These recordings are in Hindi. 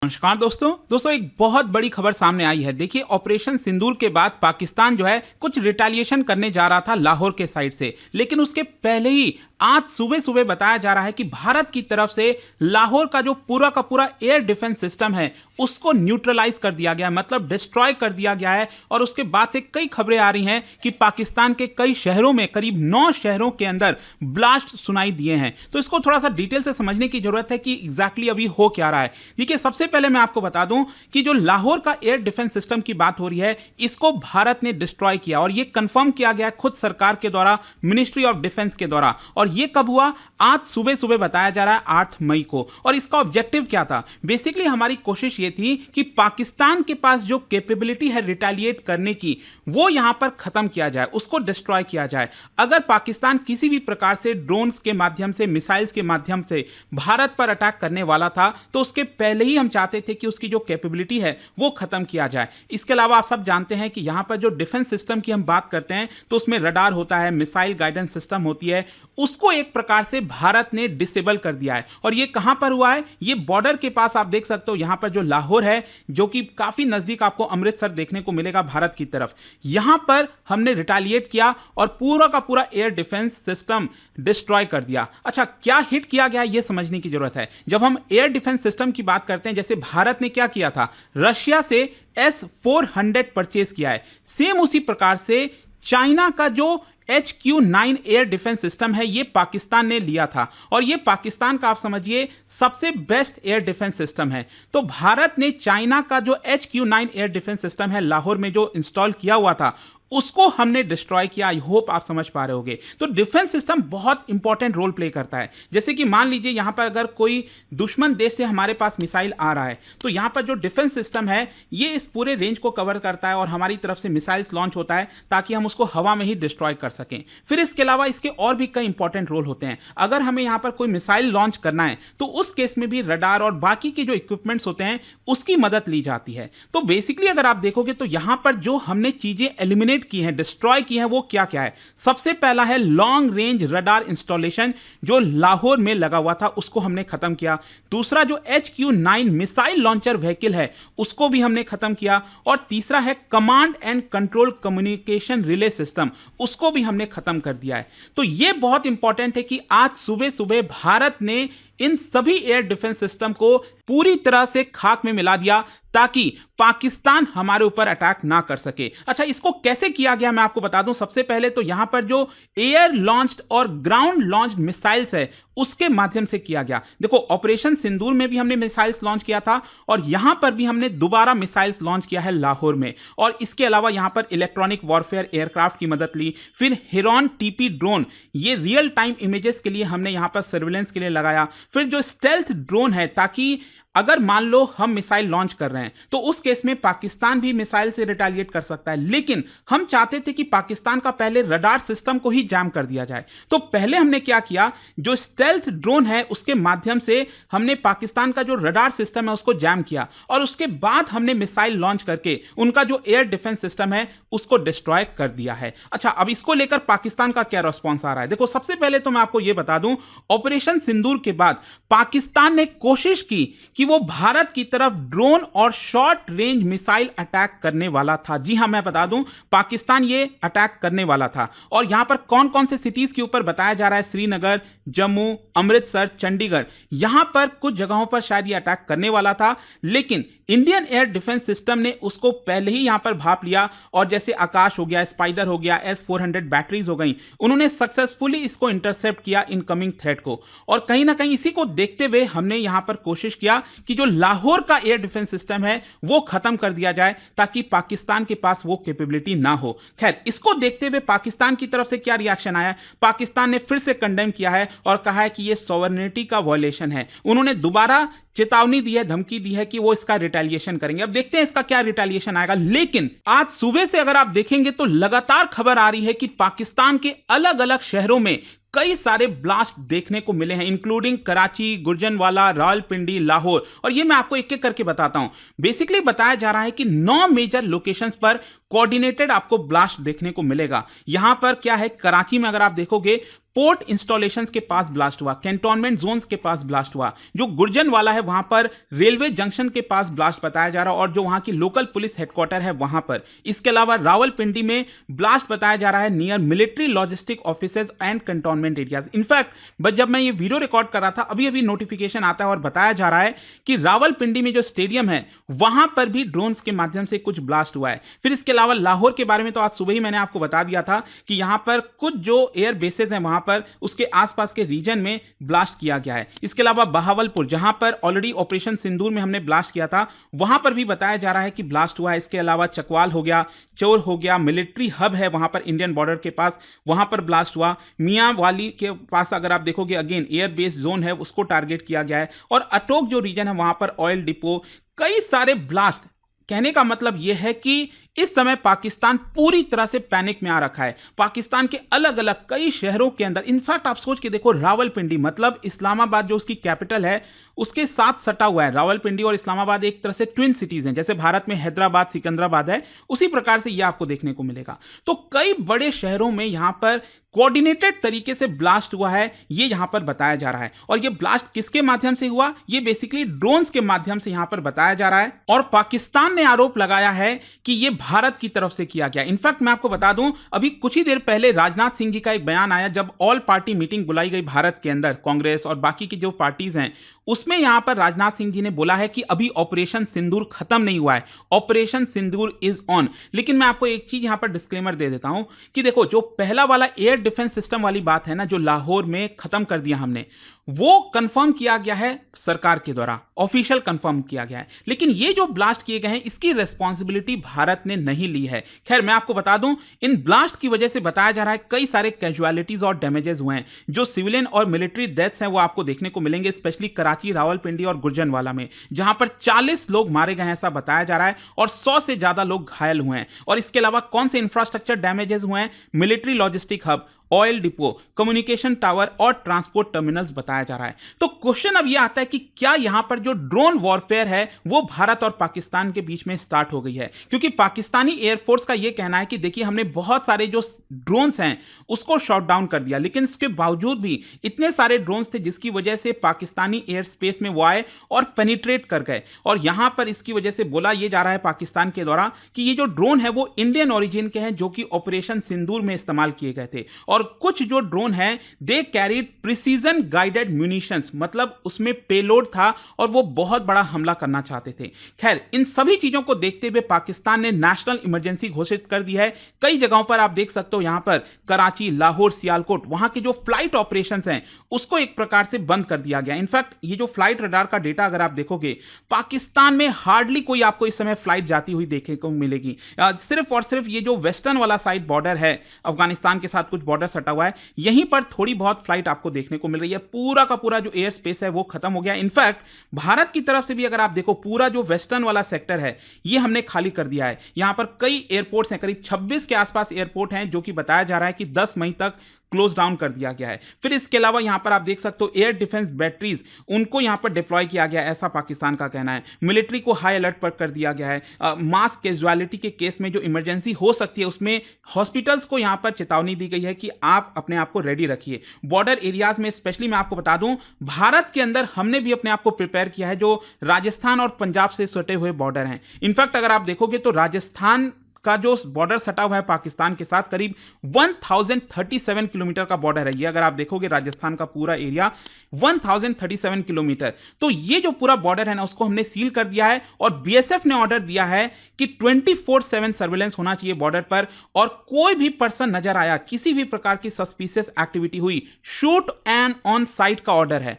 नमस्कार दोस्तों एक बहुत बड़ी खबर सामने आई है। देखिए, ऑपरेशन सिंदूर के बाद पाकिस्तान जो है कुछ रिटेलिएशन करने जा रहा था लाहौर के साइड से, लेकिन उसके पहले ही आज सुबह सुबह बताया जा रहा है कि भारत की तरफ से लाहौर का जो पूरा का पूरा एयर डिफेंस सिस्टम है उसको न्यूट्रलाइज कर दिया गया, मतलब डिस्ट्रॉय कर दिया गया है। और उसके बाद से कई खबरें आ रही हैं कि पाकिस्तान के कई शहरों में, करीब 9 शहरों के अंदर ब्लास्ट सुनाई दिए हैं। तो इसको थोड़ा सा डिटेल से समझने की जरूरत है कि एग्जैक्टली अभी हो क्या रहा है। देखिए, सबसे पहले मैं आपको बता दूं कि जो लाहौर का एयर डिफेंस सिस्टम की बात हो रही है, इसको भारत ने डिस्ट्रॉय किया और यह कंफर्म किया गया खुद सरकार के द्वारा, मिनिस्ट्री ऑफ डिफेंस के द्वारा। और यह कब हुआ? आज सुबह सुबह बताया जा रहा है 8 मई को। और इसका ऑब्जेक्टिव क्या था? बेसिकली हमारी कोशिश यह थी कि पाकिस्तान के पास जो कैपेबिलिटी है रिटेलिएट करने की, वो यहां पर खत्म किया जाए, उसको डिस्ट्रॉय किया जाए। अगर पाकिस्तान किसी भी प्रकार से ड्रोन्स के माध्यम से, मिसाइल्स के माध्यम से भारत पर अटैक करने वाला था, तो उसके पहले ही हम चाहते थे कि उसकी जो कैपेबिलिटी है वो खत्म किया जाए। इसके अलावा आप सब जानते हैं कि यहां पर जो डिफेंस सिस्टम की हम बात करते हैं तो उसमें रडार होता है, मिसाइल गाइडेंस सिस्टम होती है, उसको एक प्रकार से भारत ने डिसेबल कर दिया है। और ये कहां पर हुआ है? ये बॉर्डर के पास आप देख सकते हो, यहां पर जो लाहौर है, जो कि काफी नजदीक आपको अमृतसर देखने को मिलेगा भारत की तरफ, यहां पर हमने रिटेलिएट किया और पूरा का पूरा एयर डिफेंस सिस्टम डिस्ट्रॉय कर दिया। अच्छा, क्या हिट किया गया यह समझने की जरूरत है। जब हम एयर डिफेंस सिस्टम की बात करते हैं, जैसे भारत ने क्या किया था, रशिया से S-400 परचेज किया है, सेम उसी प्रकार से चाइना का जो HQ-9 एयर डिफेंस सिस्टम है ये पाकिस्तान ने लिया था। और ये पाकिस्तान का आप समझिए सबसे बेस्ट एयर डिफेंस सिस्टम है। तो भारत ने चाइना का जो HQ-9 एयर डिफेंस सिस्टम है लाहौर में जो इंस्टॉल किया हुआ था, उसको हमने डिस्ट्रॉय किया। आई होप आप समझ पा रहे होंगे। तो डिफेंस सिस्टम बहुत इंपॉर्टेंट रोल प्ले करता है। जैसे कि मान लीजिए यहां पर अगर कोई दुश्मन देश से हमारे पास मिसाइल आ रहा है, तो यहां पर जो डिफेंस सिस्टम है ये इस पूरे रेंज को कवर करता है और हमारी तरफ से मिसाइल्स लॉन्च होता है ताकि हम उसको हवा में ही डिस्ट्रॉय कर सकें। फिर इसके अलावा इसके और भी कई इंपॉर्टेंट रोल होते हैं। अगर हमें यहां पर कोई मिसाइल लॉन्च करना है तो उस केस में भी रडार और बाकी के जो इक्विपमेंट्स होते हैं उसकी मदद ली जाती है। तो बेसिकली अगर आप देखोगे तो यहां पर जो हमने चीजें एलिमिनेट की हैं, डिस्ट्रॉय की हैं, वो क्या क्या है? सबसे पहला है लॉन्ग रेंज रडार इंस्टॉलेशन, जो लाहौर में लगा हुआ था, उसको हमने खत्म किया। दूसरा जो HQ-9 मिसाइल लॉन्चर व्हीकल है उसको भी हमने खत्म किया। और तीसरा है command and control communication relay system, उसको भी हमने खत्म कर दिया है। तो यह बहुत इंपॉर्टेंट है कि आज सुबह सुबह भारत ने इन सभी एयर डिफेंस सिस्टम को पूरी तरह से खाक में मिला दिया ताकि पाकिस्तान हमारे ऊपर अटैक ना कर सके। अच्छा, इसको कैसे किया गया मैं आपको बता दूं। सबसे पहले तो यहां पर जो एयर लॉन्च्ड और ग्राउंड लॉन्च्ड मिसाइल्स है उसके माध्यम से किया गया। देखो, ऑपरेशन सिंदूर में भी हमने मिसाइल्स लॉन्च किया था और यहां पर भी हमने दोबारा मिसाइल्स लॉन्च किया है लाहौर में। और इसके अलावा यहां पर इलेक्ट्रॉनिक वॉरफेयर एयरक्राफ्ट की मदद ली। फिर हिरॉन टीपी ड्रोन, ये रियल टाइम इमेजेस के लिए हमने यहां पर सर्विलेंस के लिए लगाया। फिर जो स्टेल्थ ड्रोन है, ताकि अगर मान लो हम मिसाइल लॉन्च कर रहे हैं तो उस केस में पाकिस्तान भी मिसाइल से रिटेलिएट कर सकता है, लेकिन हम चाहते थे कि पाकिस्तान का पहले रडार सिस्टम को ही जैम कर दिया जाए। तो पहले हमने क्या किया, जो स्टेल्थ ड्रोन है उसके माध्यम से हमने पाकिस्तान का जो रडार सिस्टम है उसको जैम किया और उसके बाद हमने मिसाइल लॉन्च करके उनका जो एयर डिफेंस सिस्टम है उसको डिस्ट्रॉय कर दिया है। अच्छा, अब इसको लेकर पाकिस्तान का क्या रिस्पॉन्स आ रहा है? देखो, सबसे पहले तो मैं आपको यह बता दूं, ऑपरेशन सिंदूर के बाद पाकिस्तान ने कोशिश की कि वो भारत की तरफ ड्रोन और शॉर्ट रेंज मिसाइल अटैक करने वाला था। जी हां, मैं बता दूं, पाकिस्तान ये अटैक करने वाला था। और यहां पर कौन कौन से सिटीज के ऊपर बताया जा रहा है? श्रीनगर, जम्मू, अमृतसर, चंडीगढ़, यहां पर कुछ जगहों पर शायद ये अटैक करने वाला था, लेकिन इंडियन एयर डिफेंस सिस्टम ने उसको पहले ही यहां पर भाप लिया। और जैसे आकाश हो गया, स्पाइडर हो गया, S-400 बैटरीज हो गई, उन्होंने सक्सेसफुली इसको इंटरसेप्ट किया इनकमिंग थ्रेट को। और कहीं ना कहीं इसी को देखते हुए हमने यहां पर कोशिश किया कि जो लाहौर का एयर डिफेंस सिस्टम है वो खत्म कर दिया जाए ताकि पाकिस्तान के पास वो कैपेबिलिटी ना हो। खैर, इसको देखते हुए पाकिस्तान की तरफ से क्या रिएक्शन आया? पाकिस्तान ने फिर से कंडेम किया है और कहा है कि ये सॉवरेनिटी का वायलेशन है। उन्होंने दोबारा चेतावनी दी है, धमकी दी है कि वो इसका रिटेलिएशन करेंगे। अब देखते हैं इसका क्या रिटेलिएशन आएगा। लेकिन आज सुबह से अगर आप देखेंगे तो लगातार खबर आ रही है कि पाकिस्तान के अलग अलग शहरों में कई सारे ब्लास्ट देखने को मिले हैं, इंक्लूडिंग कराची, गुर्जनवाला, रावलपिंडी, लाहौर। और ये मैं आपको एक एक करके बताता हूं। बेसिकली बताया जा रहा है कि 9 मेजर लोकेशंस पर कोऑर्डिनेटेड आपको ब्लास्ट देखने को मिलेगा। यहां पर क्या है, कराची में अगर आप देखोगे पोर्ट इंस्टॉलेशंस के पास ब्लास्ट हुआ, कैंटोनमेंट जोन्स के पास ब्लास्ट हुआ, जो गुर्जन वाला है वहां पर रेलवे जंक्शन के पास ब्लास्ट बताया जा रहा है और जो वहां की लोकल पुलिस हेडक्वार्टर है वहां पर। इसके अलावा रावलपिंडी में ब्लास्ट बताया जा रहा है near military logistic offices and cantonment areas. In fact जब मैं ये वीडियो रिकॉर्ड कर रहा था अभी अभी नोटिफिकेशन आता है और बताया जा रहा है कि रावलपिंडी में जो स्टेडियम है वहां पर भी ड्रोन्स के माध्यम से कुछ ब्लास्ट हुआ है। फिर इसके अलावा लाहौर के बारे में तो आज सुबह ही मैंने आपको बता दिया था कि यहां पर कुछ जो एयर बेसेस हैं वहां पर उसके आसपास के रीजन में ब्लास्ट किया गया है। इसके अलावा बहावलपुर जहां पर ऑलरेडी ऑपरेशन सिंदूर में हमने ब्लास्ट किया था वहां पर भी बताया जा रहा है कि ब्लास्ट हुआ है। इसके अलावा चकवाल हो गया, चोर हो गया, मिलिट्री हब है वहां पर इंडियन बॉर्डर के पास, वहां पर ब्लास्ट हुआ। मियां वाली के पास अगर आप देखोगे अगेन एयर बेस जोन है उसको टारगेट किया गया है और अटोक जो रीजन है वहां पर ऑयल डिपो, कई सारे ब्लास्ट। कहने का मतलब यह है कि इस समय पाकिस्तान पूरी तरह से पैनिक में आ रखा है। पाकिस्तान के अलग अलग कई शहरों के अंदर, इनफैक्ट आप सोच के देखो रावलपिंडी मतलब इस्लामाबाद जो उसकी कैपिटल है उसके साथ सटा हुआ है। रावलपिंडी और इस्लामाबाद एक तरह से ट्विन सिटीज हैं, जैसे भारत में हैदराबाद सिकंदराबाद है उसी प्रकार से यह आपको देखने को मिलेगा। तो कई बड़े शहरों में यहां पर कोऑर्डिनेटेड तरीके से ब्लास्ट हुआ है, ये यहां पर बताया जा रहा है। और ये ब्लास्ट किसके माध्यम से हुआ, ये बेसिकली ड्रोन्स के माध्यम से यहां पर बताया जा रहा है और पाकिस्तान ने आरोप लगाया है कि ये भारत की तरफ से किया गया। इनफैक्ट मैं आपको बता दूं अभी कुछ ही देर पहले राजनाथ सिंह जी का एक बयान आया जब ऑल पार्टी मीटिंग बुलाई गई भारत के अंदर, कांग्रेस और बाकी की जो पार्टीज हैं, उसमें यहां पर राजनाथ सिंह जी ने बोला है कि अभी ऑपरेशन सिंदूर खत्म नहीं हुआ है, ऑपरेशन सिंदूर इज ऑन। लेकिन मैं आपको एक चीज यहां पर डिस्क्लेमर दे देता हूं कि देखो जो पहला वाला एयर डिफेंस सिस्टम वाली बात है ना, जो लाहौर में खत्म कर दिया हमने, वो कंफर्म किया गया है सरकार के द्वारा, ऑफिशियल कंफर्म किया गया है। लेकिन ये जो ब्लास्ट किए गए हैं इसकी रिस्पॉन्सिबिलिटी भारत ने नहीं ली है। खैर मैं आपको बता दूं इन ब्लास्ट की वजह से बताया जा रहा है कई सारे कैजुअलिटीज और डैमेजेस हुए हैं। जो सिविलियन और मिलिट्री डेथ्स हैं वो आपको देखने को मिलेंगे, स्पेशली कराची, रावलपिंडी और गुर्जनवाला में, जहां पर 40 लोग मारे गए हैं ऐसा बताया जा रहा है और 100 से ज्यादा लोग घायल हुए हैं। और इसके अलावा कौन से इंफ्रास्ट्रक्चर डैमेजेस हुए हैं, military logistic hub, oil depot, communication tower और ट्रांसपोर्ट टर्मिनल्स बताया जा रहा है। तो क्वेश्चन अब यह आता है कि क्या यहां पर जो ड्रोन वॉरफेयर है वो भारत और पाकिस्तान के बीच में स्टार्ट हो गई है, क्योंकि पाकिस्तानी एयरफोर्स का यह कहना है कि देखिए हमने बहुत सारे जो ड्रोन्स हैं उसको शॉट डाउन कर दिया, लेकिन इसके बावजूद भी इतने सारे ड्रोन्स थे जिसकी वजह से पाकिस्तानी एयर स्पेस में वो आए और पेनिट्रेट कर गए। और यहां पर इसकी वजह से बोला यह जा रहा है पाकिस्तान के द्वारा कि ये जो ड्रोन है वो इंडियन ओरिजिन के हैं, जो कि ऑपरेशन सिंदूर में इस्तेमाल किए गए थे। और कुछ जो ड्रोन हैं they carried precision guided munitions, मतलब उसमें पेलोड था और वो बहुत बड़ा हमला करना चाहते थे। खैर इन सभी चीजों को देखते हुए पाकिस्तान ने नेशनल इमरजेंसी घोषित कर दी है। कई जगहों पर आप देख सकते हो, यहां पर कराची, लाहौर, सियालकोट, वहां के जो फ्लाइट ऑपरेशंस हैं उसको एक प्रकार से बंद कर दिया गया। इनफैक्ट ये जो फ्लाइट रडार का डेटा अगर आप देखोगे, पाकिस्तान में हार्डली कोई आपको इस समय फ्लाइट जाती हुई देखने को मिलेगी। सिर्फ और सिर्फ ये जो वेस्टर्न वाला साइड बॉर्डर है अफगानिस्तान के साथ कुछ बॉर्डर सटा हुआ है, यहीं पर थोड़ी बहुत फ्लाइट आपको देखने को मिल रही है। पूरा का पूरा जो एयर स्पेस है वो खत्म हो गया। इनफैक्ट भारत की तरफ से भी अगर आप देखो, पूरा जो वेस्टर्न वाला सेक्टर है ये हमने खाली कर दिया है। यहां पर कई एयरपोर्ट्स हैं, करीब 26 के आसपास एयरपोर्ट हैं, जो कि बताया जा रहा है कि 10 मई तक क्लोज डाउन कर दिया गया है। फिर इसके अलावा यहां पर आप देख सकते हो एयर डिफेंस बैटरीज, उनको यहां पर डिप्लॉय किया गया, ऐसा पाकिस्तान का कहना है। मिलिट्री को हाई अलर्ट पर कर दिया गया है। मास कैजुअलिटी के केस में जो इमरजेंसी हो सकती है उसमें हॉस्पिटल्स को यहां पर चेतावनी दी गई है कि आप अपने आप को रेडी रखिए। बॉर्डर एरियाज में स्पेशली मैं आपको बता दूं, भारत के अंदर हमने भी अपने आप को प्रिपेयर किया है, जो राजस्थान और पंजाब से सटे हुए बॉर्डर हैं। इनफैक्ट अगर आप देखोगे तो राजस्थान का जो बॉर्डर सटा हुआ है पाकिस्तान के साथ, करीब 1037 किलोमीटर का बॉर्डर है ये। अगर आप देखोगे राजस्थान का पूरा एरिया 1037 किलोमीटर, तो ये जो पूरा बॉर्डर है ना उसको हमने सील कर दिया है। और बीएसएफ ने ऑर्डर दिया है कि 24/7 सर्विलेंस होना चाहिए बॉर्डर पर, और कोई भी पर्सन नजर आया, किसी भी प्रकार की सस्पिशियस एक्टिविटी हुई, शूट एंड ऑन साइट का ऑर्डर है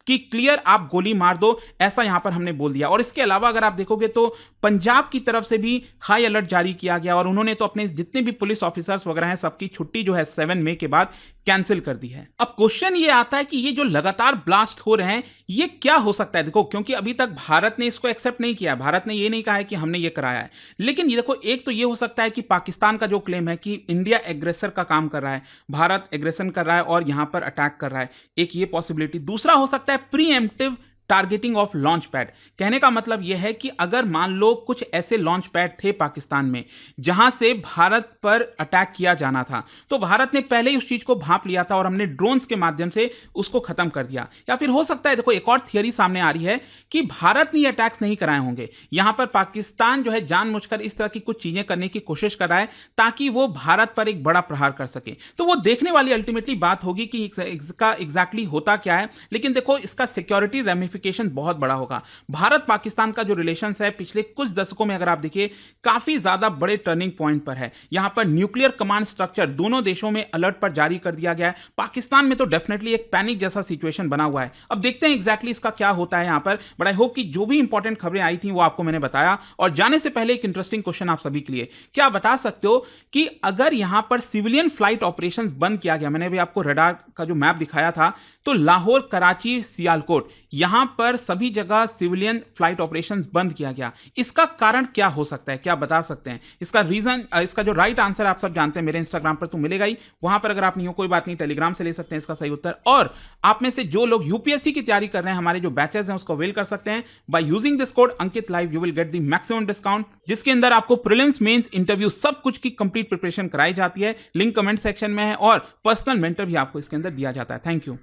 कि क्लियर आप गोली मार दो, ऐसा यहां पर हमने बोल दिया। और इसके अलावा अगर आप देखोगे तो पंजाब की तरफ से भी हाई अलर्ट जारी किया गया, और उन्होंने तो अपने जितने भी पुलिस ऑफिसर्स वगैरह हैं सबकी छुट्टी जो है 7 मई के बाद कैंसिल कर दी है। अब क्वेश्चन ये आता है कि ये जो लगातार ब्लास्ट हो रहे हैं ये क्या हो सकता है। देखो, क्योंकि अभी तक भारत ने इसको एक्सेप्ट नहीं किया, भारत ने ये नहीं कहा है कि हमने ये कराया है। लेकिन ये देखो, एक तो ये हो सकता है कि पाकिस्तान का जो क्लेम है कि इंडिया एग्रेसर का काम कर रहा है, भारत एग्रेशन कर रहा है और यहां पर अटैक कर रहा है, एक ये पॉसिबिलिटी। दूसरा हो सकता है pre-emptive targeting of launch pad. कहने का मतलब यह है कि अगर मान लो कुछ ऐसे लॉन्च पैड थे पाकिस्तान में जहां से भारत पर अटैक किया जाना था, तो भारत ने पहले ही उस चीज को भांप लिया था और हमने ड्रोन्स के माध्यम से उसको खत्म कर दिया। या फिर हो सकता है, देखो एक और थियरी सामने आ रही है कि भारत ने ये अटैक्स नहीं कराए होंगे, यहां पर पाकिस्तान जो है जानबूझकर इस तरह की कुछ चीजें करने की कोशिश कर रहा है ताकि वो भारत पर एक बड़ा प्रहार कर सके। तो वो देखने वाली अल्टीमेटली बात होगी कि इसका एग्जैक्टली होता क्या है। लेकिन देखो इसका सिक्योरिटी रेमिफिकेशन बहुत बड़ा होगा। भारत पाकिस्तान का जो रिलेशंस है पिछले कुछ दशकों में अगर आप देखिए काफी ज्यादा बड़े टर्निंग पॉइंट पर है। यहां पर न्यूक्लियर कमांड स्ट्रक्चर दोनों देशों में अलर्ट पर जारी कर दिया गया है। पाकिस्तान में तो डेफिनेटली एक पैनिक जैसा सिचुएशन बना हुआ है। अब देखते हैं एग्जैक्टली इसका क्या होता है यहां पर। बट आई होप कि जो भी इंपॉर्टेंट खबरें आई थी वो आपको मैंने बताया। और जाने से पहले एक इंटरेस्टिंग क्वेश्चन आप सभी के लिए, क्या बता सकते हो कि अगर यहां पर सिविलियन फ्लाइट ऑपरेशंस बंद किया गया, मैंने अभी आपको रडार का जो मैप दिखाया था, तो लाहौर, कराची, सियालकोट यहां पर सभी जगह सिविलियन फ्लाइट ऑपरेशंस बंद किया गया, इसका कारण क्या हो सकता है? क्या बता सकते हैं इसका रीजन? इसका जो राइट आंसर आप सब जानते हैं, मेरे इंस्टाग्राम पर तो मिलेगा ही, वहां पर अगर आप नहीं हो कोई बात नहीं, टेलीग्राम से ले सकते हैं इसका सही उत्तर। और आप में से जो लोग यूपीएससी की तैयारी कर रहे हैं, हमारे जो बैचेस हैं उसको अवेल कर सकते हैं by using this code Ankit live. You will get the maximum discount, जिसके अंदर आपको प्रीलिम्स, मेंस, इंटरव्यू सब कुछ की कंप्लीट प्रिपरेशन कराई जाती है। लिंक कमेंट सेक्शन में है और पर्सनल मेंटर भी आपको इसके अंदर दिया जाता है। Thank you.